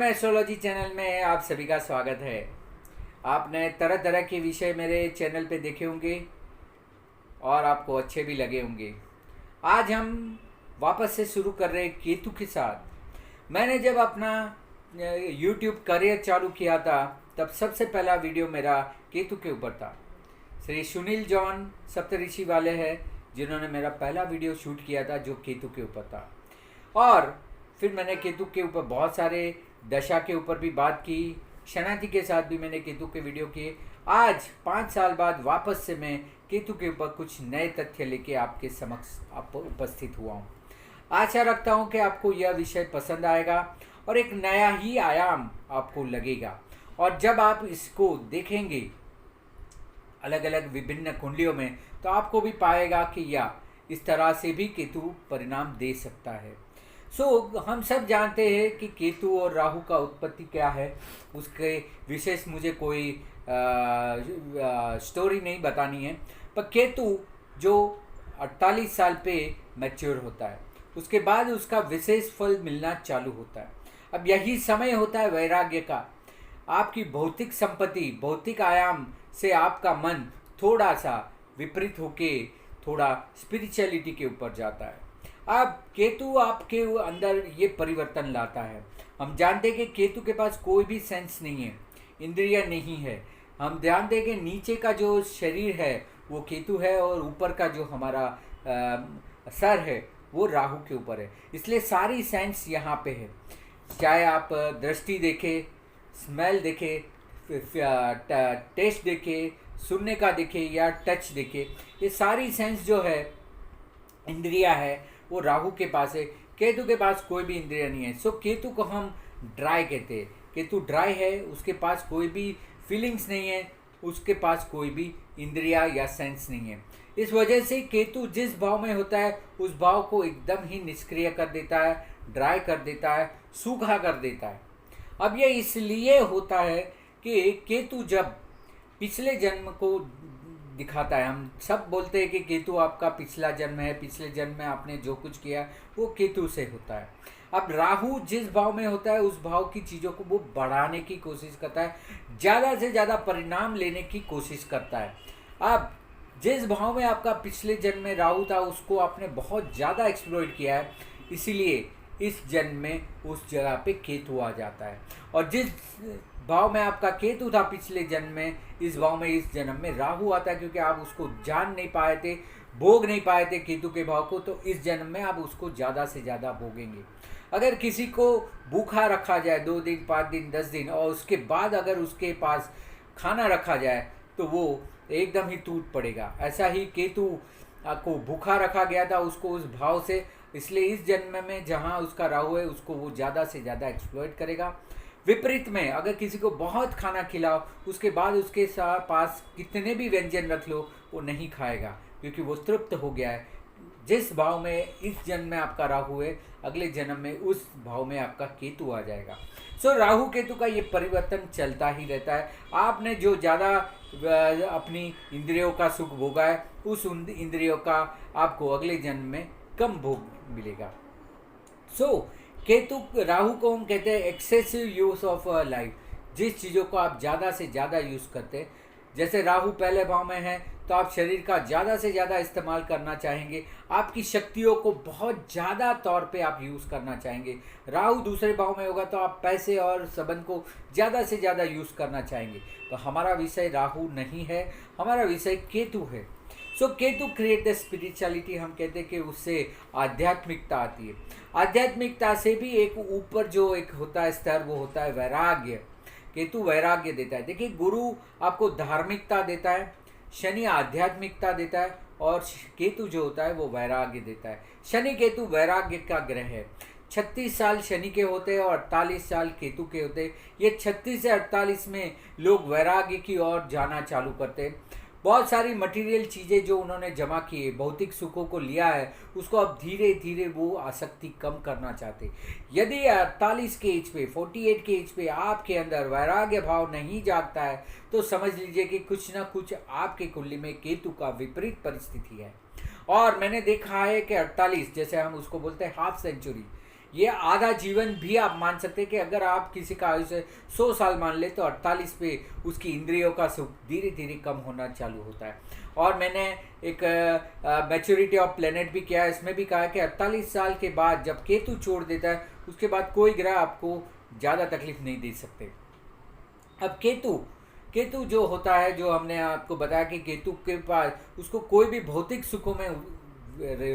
में astrology channel में आप सभी का स्वागत है। आपने तरह तरह के विषय मेरे चैनल पे देखे होंगे और आपको अच्छे भी लगे होंगे। आज हम वापस से शुरू कर रहे हैं केतु के साथ। मैंने जब अपना यूट्यूब करियर चालू किया था तब सबसे पहला वीडियो मेरा केतु के ऊपर था। श्री सुनील जॉन सप्तऋषि वाले हैं जिन्होंने मेरा पहला वीडियो शूट किया था जो केतु के ऊपर था। और फिर मैंने केतु के ऊपर बहुत सारे दशा के ऊपर भी बात की, शनार्थी के साथ भी मैंने केतु के वीडियो किए। आज 5 साल बाद वापस से मैं केतु के ऊपर कुछ नए तथ्य लेके आपके समक्ष उपस्थित हुआ हूँ। आशा रखता हूँ कि आपको यह विषय पसंद आएगा और एक नया ही आयाम आपको लगेगा। और जब आप इसको देखेंगे अलग अलग विभिन्न कुंडलियों में तो आपको भी पाएगा कि यह इस तरह से भी केतु परिणाम दे सकता है। हम सब जानते हैं कि केतु और राहु का उत्पत्ति क्या है। उसके विशेष मुझे कोई स्टोरी नहीं बतानी है, पर केतु जो 48 साल पे मैच्योर होता है उसके बाद उसका विशेष फल मिलना चालू होता है। अब यही समय होता है वैराग्य का। आपकी भौतिक संपत्ति, भौतिक आयाम से आपका मन थोड़ा सा विपरीत होके थोड़ा स्पिरिचुअलिटी के ऊपर जाता है। अब केतु आपके अंदर ये परिवर्तन लाता है। हम जानते हैं कि केतु के पास कोई भी सेंस नहीं है, इंद्रिय नहीं है। हम ध्यान दें कि नीचे का जो शरीर है वो केतु है और ऊपर का जो हमारा सर है वो राहु के ऊपर है। इसलिए सारी सेंस यहाँ पे है। चाहे आप दृष्टि देखें, स्मेल देखें, टेस्ट देखें, सुनने का देखें या टच देखें, ये सारी सेंस जो है इंद्रिया है वो राहु के पास है। केतु के पास कोई भी इंद्रिय नहीं है। केतु को हम ड्राई कहते हैं। केतु ड्राई है, उसके पास कोई भी फीलिंग्स नहीं है, उसके पास कोई भी इंद्रिया या सेंस नहीं है। इस वजह से केतु जिस भाव में होता है उस भाव को एकदम ही निष्क्रिय कर देता है, ड्राई कर देता है, सूखा कर देता है। अब ये इसलिए होता है कि केतु जब पिछले जन्म को दिखाता है, हम सब बोलते हैं कि केतु आपका पिछला जन्म है, पिछले जन्म में आपने जो कुछ किया वो केतु से होता है। अब राहु जिस भाव में होता है उस भाव की चीज़ों को वो बढ़ाने की कोशिश करता है, ज़्यादा से ज़्यादा परिणाम लेने की कोशिश करता है। अब जिस भाव में आपका पिछले जन्म में राहु था उसको आपने बहुत ज़्यादा एक्सप्लॉइट किया है, इसीलिए इस जन्म में उस जगह पे केतु आ जाता है। और जिस भाव में आपका केतु था पिछले जन्म में, इस भाव में इस जन्म में राहु आता है, क्योंकि आप उसको जान नहीं पाए थे, भोग नहीं पाए थे केतु के भाव को, तो इस जन्म में आप उसको ज़्यादा से ज़्यादा भोगेंगे। अगर किसी को भूखा रखा जाए 2 दिन, 5 दिन, 10 दिन और उसके बाद अगर उसके पास खाना रखा जाए तो वो एकदम ही टूट पड़ेगा। ऐसा ही केतु को भूखा रखा गया था उसको उस भाव से, इसलिए इस जन्म में जहाँ उसका राहु है उसको वो ज़्यादा से ज़्यादा एक्सप्लॉइट करेगा। विपरीत में अगर किसी को बहुत खाना खिलाओ उसके बाद उसके पास कितने भी व्यंजन रख लो वो नहीं खाएगा, क्योंकि वो तृप्त हो गया है। जिस भाव में इस जन्म में आपका राहु है अगले जन्म में उस भाव में आपका केतु आ जाएगा। राहु केतु का ये परिवर्तन चलता ही रहता है। आपने जो ज़्यादा अपनी इंद्रियों का सुख भोगा है उस इंद्रियों का आपको अगले जन्म में कम भोग मिलेगा। केतु राहु को हम कहते हैं एक्सेसिव यूज़ ऑफ लाइफ। जिस चीज़ों को आप ज़्यादा से ज़्यादा यूज़ करते हैं, जैसे राहु पहले भाव में है तो आप शरीर का ज़्यादा से ज़्यादा इस्तेमाल करना चाहेंगे, आपकी शक्तियों को बहुत ज़्यादा तौर पे आप यूज़ करना चाहेंगे। राहु दूसरे भाव में होगा तो आप पैसे और संबंध को ज़्यादा से ज़्यादा यूज़ करना चाहेंगे। तो हमारा विषय राहु नहीं है, हमारा विषय केतु है। Ketu create the spirituality. हम कहते हैं कि उससे आध्यात्मिकता आती है। आध्यात्मिकता से भी एक ऊपर जो एक होता है स्तर वो होता है वैराग्य। केतु वैराग्य देता है। देखिए, गुरु आपको धार्मिकता देता है, शनि आध्यात्मिकता देता है और केतु जो होता है वो वैराग्य देता है। शनि केतु वैराग्य का ग्रह है। 36 साल शनि के होते हैं और 48 साल केतु के होते हैं। ये 36 से 48 में लोग वैराग्य की ओर जाना चालू करते हैं। बहुत सारी मटेरियल चीज़ें जो उन्होंने जमा की है, भौतिक सुखों को लिया है, उसको अब धीरे धीरे वो आसक्ति कम करना चाहते। यदि 48 के एज पे, 48 के एज पे आपके अंदर वैराग्य भाव नहीं जागता है तो समझ लीजिए कि कुछ ना कुछ आपके कुंडली में केतु का विपरीत परिस्थिति है। और मैंने देखा है कि 48, जैसे हम उसको बोलते हैं हाफ सेंचुरी, ये आधा जीवन भी आप मान सकते हैं कि अगर आप किसी का आयुष्य 100 साल मान ले तो 48 पे उसकी इंद्रियों का सुख धीरे धीरे कम होना चालू होता है। और मैंने एक मैच्योरिटी ऑफ प्लेनेट भी किया है, इसमें भी कहा है कि 48 साल के बाद जब केतु छोड़ देता है उसके बाद कोई ग्रह आपको ज़्यादा तकलीफ नहीं दे सकते। अब केतु जो होता है, जो हमने आपको बताया कि केतु के पास उसको कोई भी भौतिक सुखों में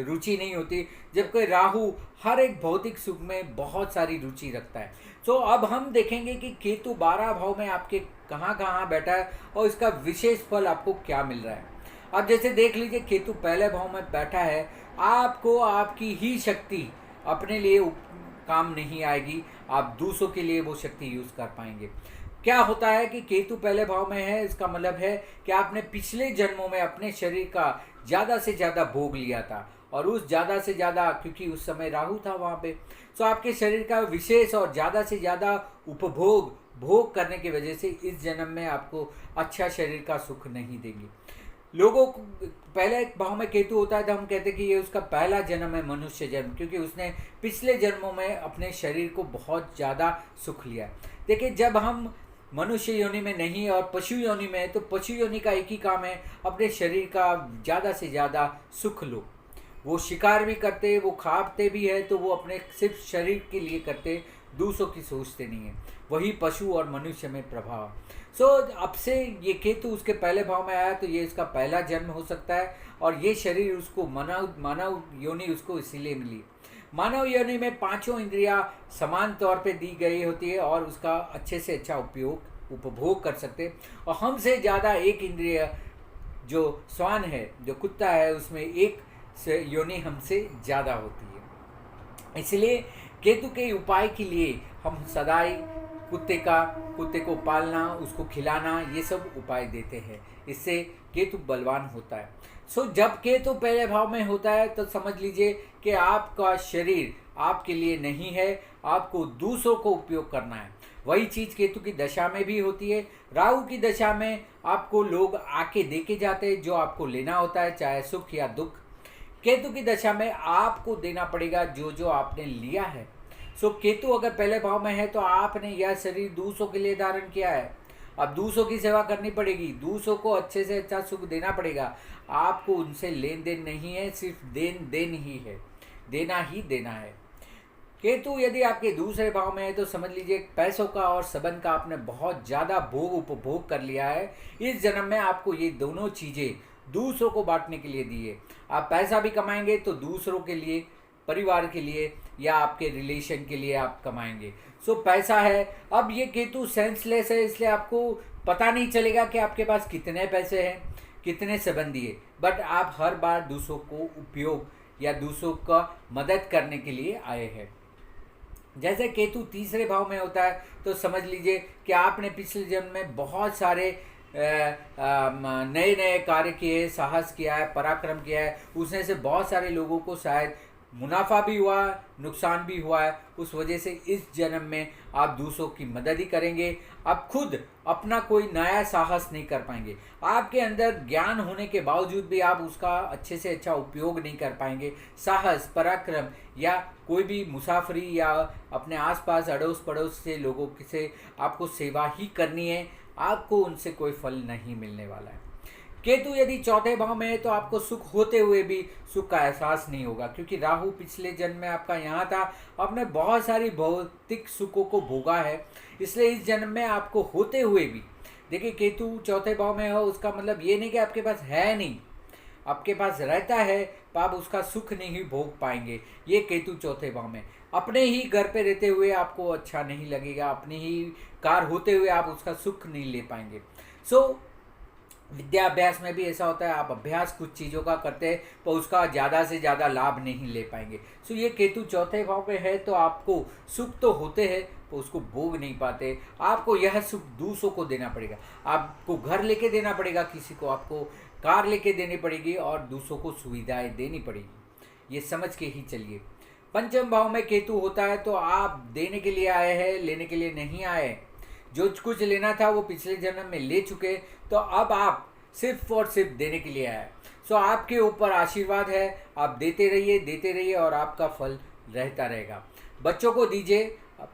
रुचि नहीं होती, जबकि राहु हर एक भौतिक सुख में बहुत सारी रुचि रखता है। तो अब हम देखेंगे कि केतु 12 भाव में आपके कहाँ कहाँ बैठा है और इसका विशेष फल आपको क्या मिल रहा है। अब जैसे देख लीजिए, केतु पहले भाव में बैठा है, आपको आपकी ही शक्ति अपने लिए काम नहीं आएगी, आप दूसरों के लिए वो शक्ति यूज कर पाएंगे। क्या होता है कि केतु पहले भाव में है, इसका मतलब है कि आपने पिछले जन्मों में अपने शरीर का ज़्यादा से ज़्यादा भोग लिया था, और उस ज़्यादा से ज़्यादा, क्योंकि उस समय राहु था वहाँ पे, तो आपके शरीर का विशेष और ज़्यादा से ज़्यादा भोग करने की वजह से इस जन्म में आपको अच्छा शरीर का सुख नहीं देंगे। लोगों को पहले भाव में केतु होता है तो हम कहते हैं कि ये उसका पहला जन्म है, मनुष्य जन्म, क्योंकि उसने पिछले जन्मों में अपने शरीर को बहुत ज़्यादा सुख लिया है। देखिए, जब हम मनुष्य योनि में नहीं और पशु योनि में है, तो पशु योनि का एक ही काम है, अपने शरीर का ज़्यादा से ज़्यादा सुख लो। वो शिकार भी करते, वो खाते भी है, तो वो अपने सिर्फ शरीर के लिए करते, दूसरों की सोचते नहीं है। वही पशु और मनुष्य में प्रभाव। अब से ये केतु उसके पहले भाव में आया तो ये इसका पहला जन्म हो सकता है, और ये शरीर उसको मानव योनि उसको इसीलिए मिली। मानव योनि में पांचों इंद्रियां समान तौर पे दी गई होती है और उसका अच्छे से अच्छा उपभोग कर सकते। और हमसे ज़्यादा एक इंद्रिय जो श्वान है, जो कुत्ता है, उसमें एक से योनि हमसे ज़्यादा होती है। इसलिए केतु के उपाय के लिए हम सदाई कुत्ते को पालना, उसको खिलाना, ये सब उपाय देते हैं, इससे केतु बलवान होता है। जब केतु पहले भाव में होता है तो समझ लीजिए कि आपका शरीर आपके लिए नहीं है, आपको दूसरों को उपयोग करना है। वही चीज़ केतु की दशा में भी होती है। राहु की दशा में आपको लोग आके दे के जाते हैं जो आपको लेना होता है, चाहे सुख या दुख। केतु की दशा में आपको देना पड़ेगा जो जो आपने लिया है। केतु अगर पहले भाव में है तो आपने यह शरीर दूसरों के लिए धारण किया है, अब दूसरों की सेवा करनी पड़ेगी, दूसरों को अच्छे से अच्छा सुख देना पड़ेगा। आपको उनसे लेन देन नहीं है, सिर्फ देन ही है, देना ही देना है। केतु यदि आपके दूसरे भाव में है तो समझ लीजिए पैसों का और संबंध का आपने बहुत ज़्यादा उपभोग कर लिया है। इस जन्म में आपको ये दोनों चीज़ें दूसरों को बांटने के लिए दी है। आप पैसा भी कमाएंगे तो दूसरों के लिए, परिवार के लिए या आपके रिलेशन के लिए आप कमाएंगे। पैसा है। अब ये केतु सेंसलेस है, इसलिए आपको पता नहीं चलेगा कि आपके पास कितने पैसे हैं, कितने संबंधी है, बट आप हर बार दूसरों को उपयोग या दूसरों का मदद करने के लिए आए हैं। जैसे केतु तीसरे भाव में होता है तो समझ लीजिए कि आपने पिछले जन्म में बहुत सारे नए नए कार्य किए, साहस किया है, पराक्रम किया है, उसमें से बहुत सारे लोगों को शायद मुनाफा भी हुआ, नुकसान भी हुआ है। उस वजह से इस जन्म में आप दूसरों की मदद ही करेंगे, आप खुद अपना कोई नया साहस नहीं कर पाएंगे। आपके अंदर ज्ञान होने के बावजूद भी आप उसका अच्छे से अच्छा उपयोग नहीं कर पाएंगे। साहस, पराक्रम या कोई भी मुसाफरी या अपने आसपास अड़ोस पड़ोस से लोगों से आपको सेवा ही करनी है, आपको उनसे कोई फल नहीं मिलने वाला है। केतु यदि चौथे भाव में है तो आपको सुख होते हुए भी सुख का एहसास नहीं होगा, क्योंकि राहु पिछले जन्म में आपका यहाँ था, आपने बहुत सारी भौतिक सुखों को भोगा है, इसलिए इस जन्म में आपको होते हुए भी, देखिए केतु चौथे भाव में हो उसका मतलब ये नहीं कि आपके पास है नहीं, आपके पास रहता है तो आप उसका सुख नहीं भोग पाएंगे। ये केतु चौथे भाव में, अपने ही घर पे रहते हुए आपको अच्छा नहीं लगेगा, अपनी ही कार होते हुए आप उसका सुख नहीं ले पाएंगे। विद्याभ्यास में भी ऐसा होता है, आप अभ्यास कुछ चीज़ों का करते हैं तो उसका ज़्यादा से ज़्यादा लाभ नहीं ले पाएंगे। ये केतु चौथे भाव पे है तो आपको सुख तो होते हैं तो उसको भोग नहीं पाते। आपको यह सुख दूसरों को देना पड़ेगा, आपको घर लेके देना पड़ेगा, किसी को आपको कार लेके देनी पड़ेगी और दूसरों को सुविधाएं देनी पड़ेगी। ये समझ के ही चलिए। पंचम भाव में केतु होता है तो आप देने के लिए आए हैं, लेने के लिए नहीं आए। जो कुछ लेना था वो पिछले जन्म में ले चुके, तो अब आप सिर्फ और सिर्फ देने के लिए आए। आपके ऊपर आशीर्वाद है, आप देते रहिए और आपका फल रहता रहेगा। बच्चों को दीजिए,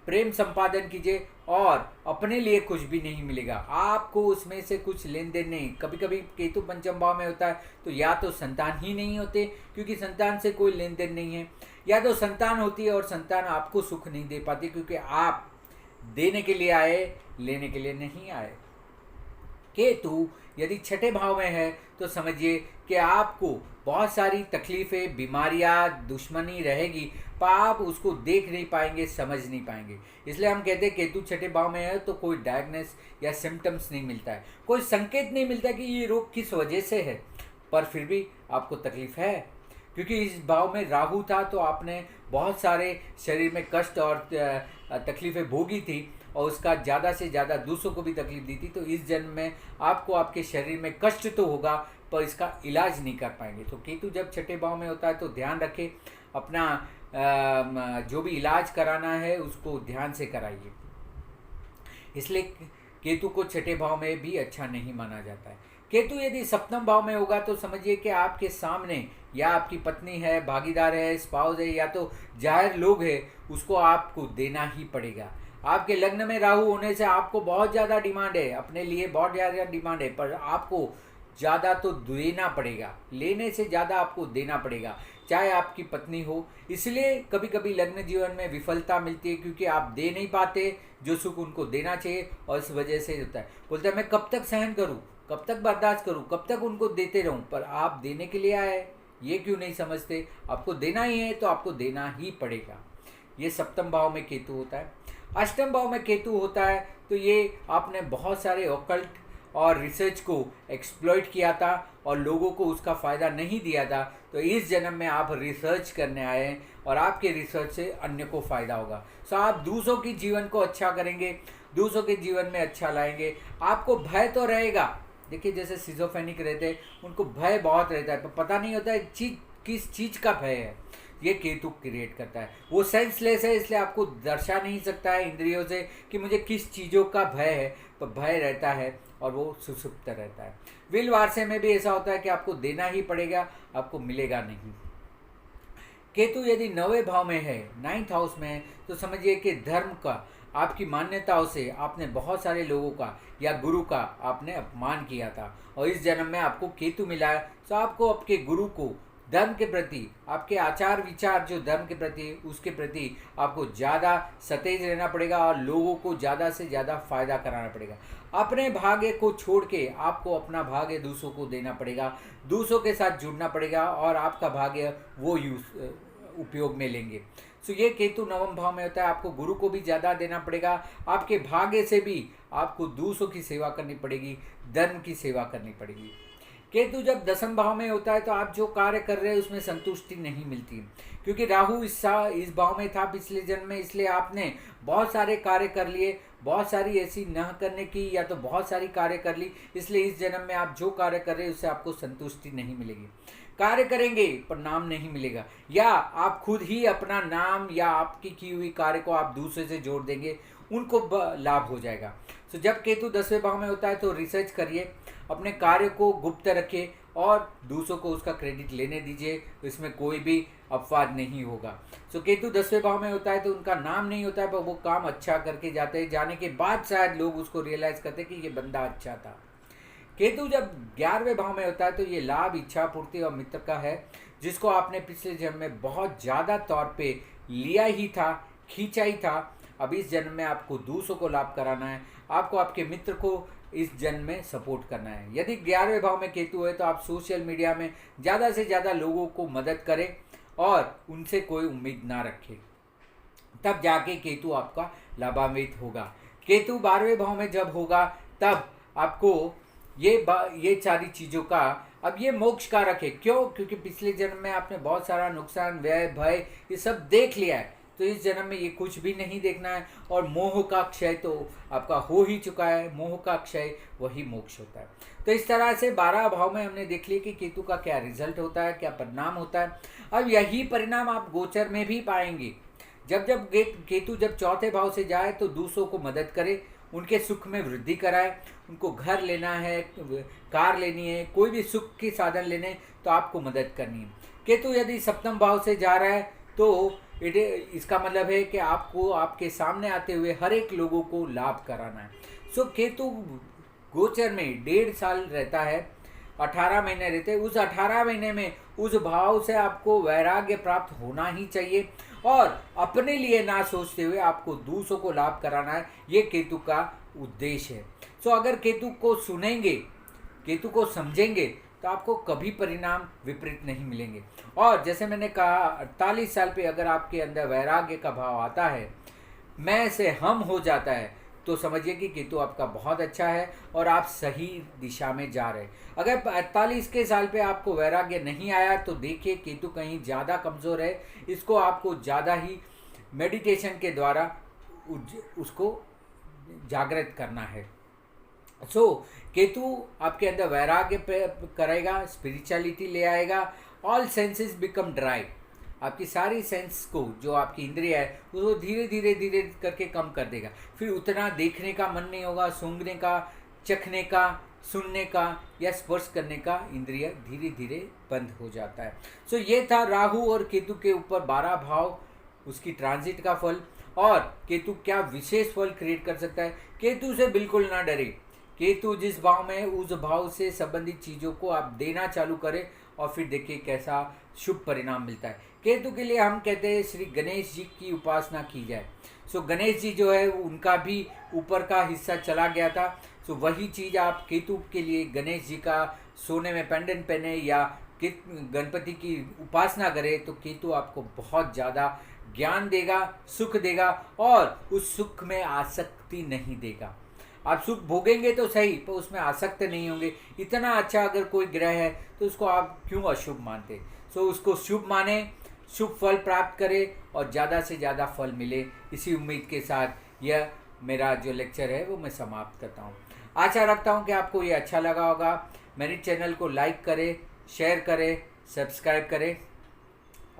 प्रेम संपादन कीजिए और अपने लिए कुछ भी नहीं मिलेगा, आपको उसमें से कुछ लेन देन नहीं। कभी कभी केतु पंचम भाव में होता है तो या तो संतान ही नहीं होते क्योंकि संतान से कोई लेन देन नहीं है, या तो संतान होती है और संतान आपको सुख नहीं दे पाती क्योंकि आप देने के लिए आए, लेने के लिए नहीं आए। केतु यदि छठे भाव में है तो समझिए कि आपको बहुत सारी तकलीफ़ें, बीमारियां, दुश्मनी रहेगी, पर आप उसको देख नहीं पाएंगे, समझ नहीं पाएंगे। इसलिए हम कहते हैं केतु छठे भाव में है तो कोई डायग्नोस या सिम्टम्स नहीं मिलता है, कोई संकेत नहीं मिलता कि ये रोग किस वजह से है, पर फिर भी आपको तकलीफ है क्योंकि इस भाव में राहु था तो आपने बहुत सारे शरीर में कष्ट और तकलीफ़ें भोगी थी और उसका ज़्यादा से ज़्यादा दूसरों को भी तकलीफ दी थी। तो इस जन्म में आपको आपके शरीर में कष्ट तो होगा पर इसका इलाज नहीं कर पाएंगे। तो केतु जब छठे भाव में होता है तो ध्यान रखें, अपना जो भी इलाज कराना है उसको ध्यान से कराइए। इसलिए केतु को छठे भाव में भी अच्छा नहीं माना जाता है। केतु यदि सप्तम भाव में होगा तो समझिए कि आपके सामने या आपकी पत्नी है, भागीदार है, स्पाउस है या तो जाहिर लोग है, उसको आपको देना ही पड़ेगा। आपके लग्न में राहु होने से आपको बहुत ज़्यादा डिमांड है, अपने लिए बहुत ज़्यादा डिमांड है, पर आपको ज़्यादा तो देना पड़ेगा, लेने से ज़्यादा आपको देना पड़ेगा, चाहे आपकी पत्नी हो। इसलिए कभी कभी लग्न जीवन में विफलता मिलती है क्योंकि आप दे नहीं पाते जो सुख उनको देना चाहिए और इस वजह से होता है। बोलते हैं मैं कब तक सहन करूं, कब तक बर्दाश्त करूं, कब तक उनको देते रहूं, पर आप देने के लिए आए, ये क्यों नहीं समझते? आपको देना ही है तो आपको देना ही पड़ेगा। ये सप्तम भाव में केतु होता है। अष्टम भाव में केतु होता है तो ये आपने बहुत सारे ऑकल्ट और रिसर्च को एक्सप्लॉइट किया था और लोगों को उसका फ़ायदा नहीं दिया था, तो इस जन्म में आप रिसर्च करने आए हैं और आपके रिसर्च से अन्य को फ़ायदा होगा। सो आप दूसरों की जीवन को अच्छा करेंगे, दूसरों के जीवन में अच्छा लाएंगे। आपको भय तो रहेगा, देखिए जैसे सिजोफ्रेनिक रहते हैं उनको भय बहुत रहता है, पर पता नहीं होता है किस चीज़ का भय है। ये केतु क्रिएट करता है, वो सेंसलेस है इसलिए आपको दर्शा नहीं सकता है इंद्रियों से कि मुझे किस चीज़ों का भय है, तो भय रहता है और वो सुसुप्त रहता है। विल वारसे में भी ऐसा होता है कि आपको देना ही पड़ेगा, आपको मिलेगा नहीं। केतु यदि 9वें भाव में है, 9th हाउस में है, तो समझिए कि धर्म का, आपकी मान्यताओं से आपने बहुत सारे लोगों का या गुरु का आपने अपमान किया था और इस जन्म में आपको केतु मिला है, तो आपको आपके गुरु को धर्म के प्रति, आपके आचार विचार जो धर्म के प्रति, उसके प्रति आपको ज़्यादा सतेज रहना पड़ेगा और लोगों को ज़्यादा से ज़्यादा फायदा कराना पड़ेगा। अपने भाग्य को छोड़ के आपको अपना भाग्य दूसरों को देना पड़ेगा, दूसरों के साथ जुड़ना पड़ेगा और आपका भाग्य वो उपयोग में लेंगे। सो ये केतु 9वें भाव में होता है, आपको गुरु को भी ज़्यादा देना पड़ेगा, आपके भाग्य से भी आपको दूसरों की सेवा करनी पड़ेगी, धर्म की सेवा करनी पड़ेगी। केतु जब 10वें भाव में होता है तो आप जो कार्य कर रहे हैं उसमें संतुष्टि नहीं मिलती क्योंकि राहु इस भाव में था पिछले जन्म में, इसलिए आपने बहुत सारे कार्य कर लिए, बहुत सारी ऐसी न करने की या तो बहुत सारी कार्य कर ली, इसलिए इस जन्म में आप जो कार्य कर रहे हैं उससे आपको संतुष्टि नहीं मिलेगी। कार्य करेंगे पर नाम नहीं मिलेगा, या आप खुद ही अपना नाम या आपकी की हुई कार्य को आप दूसरे से जोड़ देंगे, उनको लाभ हो जाएगा। तो जब केतु 10वें भाव में होता है तो रिसर्च करिए, अपने कार्य को गुप्त रखिए और दूसरों को उसका क्रेडिट लेने दीजिए, इसमें कोई भी अपवाद नहीं होगा। सो केतु 10वें भाव में होता है तो उनका नाम नहीं होता है, पर वो काम अच्छा करके जाते हैं, जाने के बाद शायद लोग उसको रियलाइज़ करते हैं कि ये बंदा अच्छा था। केतु जब 11वें भाव में होता है तो ये लाभ, इच्छा पूर्ति और मित्र का है, जिसको आपने पिछले जन्म में बहुत ज़्यादा तौर पे लिया ही था, खींचा ही था। अब इस जन्म में आपको दूसरों को लाभ कराना है, आपको आपके मित्र को इस जन्म में सपोर्ट करना है। यदि 11वें भाव में केतु है तो आप सोशल मीडिया में ज़्यादा से ज़्यादा लोगों को मदद करें और उनसे कोई उम्मीद ना रखें, तब जाके केतु आपका लाभान्वित होगा। केतु 12वें भाव में जब होगा तब आपको ये सारी चीज़ों का, अब ये मोक्ष कारक है। क्यों? क्योंकि पिछले जन्म में आपने बहुत सारा नुकसान, व्यय, भय ये सब देख लिया है, तो इस जन्म में ये कुछ भी नहीं देखना है और मोह का क्षय तो आपका हो ही चुका है। मोह का क्षय वही मोक्ष होता है। तो इस तरह से 12 भाव में हमने देख लिया कि केतु का क्या रिजल्ट होता है, क्या परिणाम होता है। अब यही परिणाम आप गोचर में भी पाएंगे। जब केतु जब 4थे भाव से जाए तो दूसरों को मदद करे, उनके सुख में वृद्धि कराए, उनको घर लेना है, कार लेनी है, कोई भी सुख के साधन लेने, तो आपको मदद करनी है। केतु यदि 7वें भाव से जा रहा है तो इसका मतलब है कि आपको आपके सामने आते हुए हर एक लोगों को लाभ कराना है। सो केतु गोचर में 1.5 साल रहता है, 18 महीने रहते हैं। उस 18 महीने में उस भाव से आपको वैराग्य प्राप्त होना ही चाहिए और अपने लिए ना सोचते हुए आपको दूसरों को लाभ कराना है। ये केतु का उद्देश्य है। सो अगर केतु को सुनेंगे, केतु को समझेंगे, तो आपको कभी परिणाम विपरीत नहीं मिलेंगे। और जैसे मैंने कहा 48 साल पे अगर आपके अंदर वैराग्य का भाव आता है, मैं से हम हो जाता है, तो समझिए कि केतु आपका बहुत अच्छा है और आप सही दिशा में जा रहे हैं। अगर 45 के साल पे आपको वैराग्य नहीं आया तो देखिए केतु कहीं ज़्यादा कमज़ोर है। इसको आपको ज़्यादा ही मेडिटेशन के द्वारा उसको जागृत करना है। केतु आपके अंदर वैराग्य करेगा, स्पिरिचुअलिटी ले आएगा। All senses become dry. आपकी सारी सेंस को, जो आपकी इंद्रिया है, उसको धीरे धीरे धीरे करके कम कर देगा। फिर उतना देखने का मन नहीं होगा, सूंघने का, चखने का, सुनने का या स्पर्श करने का इंद्रिय धीरे धीरे बंद हो जाता है। ये था राहु और केतु के ऊपर 12 भाव, उसकी ट्रांजिट का फल और केतु क्या विशेष फल क्रिएट कर सकता है। केतु से बिल्कुल ना डरे। केतु जिस भाव में, उस भाव से संबंधित चीज़ों को आप देना चालू करें और फिर देखिए कैसा शुभ परिणाम मिलता है। केतु के लिए हम कहते हैं श्री गणेश जी की उपासना की जाए। गणेश जी जो है उनका भी ऊपर का हिस्सा चला गया था। वही चीज़ आप केतु के लिए गणेश जी का सोने में पेंडेंट पहने या गणपति की उपासना करें तो केतु आपको बहुत ज़्यादा ज्ञान देगा, सुख देगा और उस सुख में आसक्ति नहीं देगा। आप सुख भोगेंगे तो सही, पर उसमें आसक्त नहीं होंगे। इतना अच्छा अगर कोई ग्रह है तो उसको आप क्यों अशुभ मानते। उसको शुभ माने, शुभ फल प्राप्त करें और ज़्यादा से ज़्यादा फल मिले। इसी उम्मीद के साथ यह मेरा जो लेक्चर है वो मैं समाप्त करता हूँ। आशा रखता हूँ कि आपको ये अच्छा लगा होगा। मेरे चैनल को लाइक करें, शेयर करें, सब्सक्राइब करें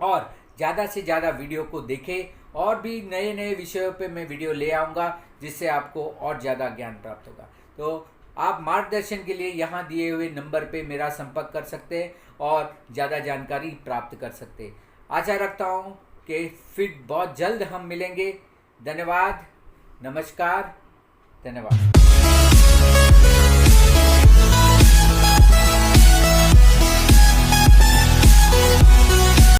और ज़्यादा से ज़्यादा वीडियो को देखें। और भी नए नए विषयों पे मैं वीडियो ले आऊँगा जिससे आपको और ज़्यादा ज्ञान प्राप्त होगा। तो आप मार्गदर्शन के लिए यहाँ दिए हुए नंबर पे मेरा संपर्क कर सकते हैं और ज़्यादा जानकारी प्राप्त कर सकते हैं। आशा रखता हूँ कि फिर बहुत जल्द हम मिलेंगे। धन्यवाद, नमस्कार, धन्यवाद।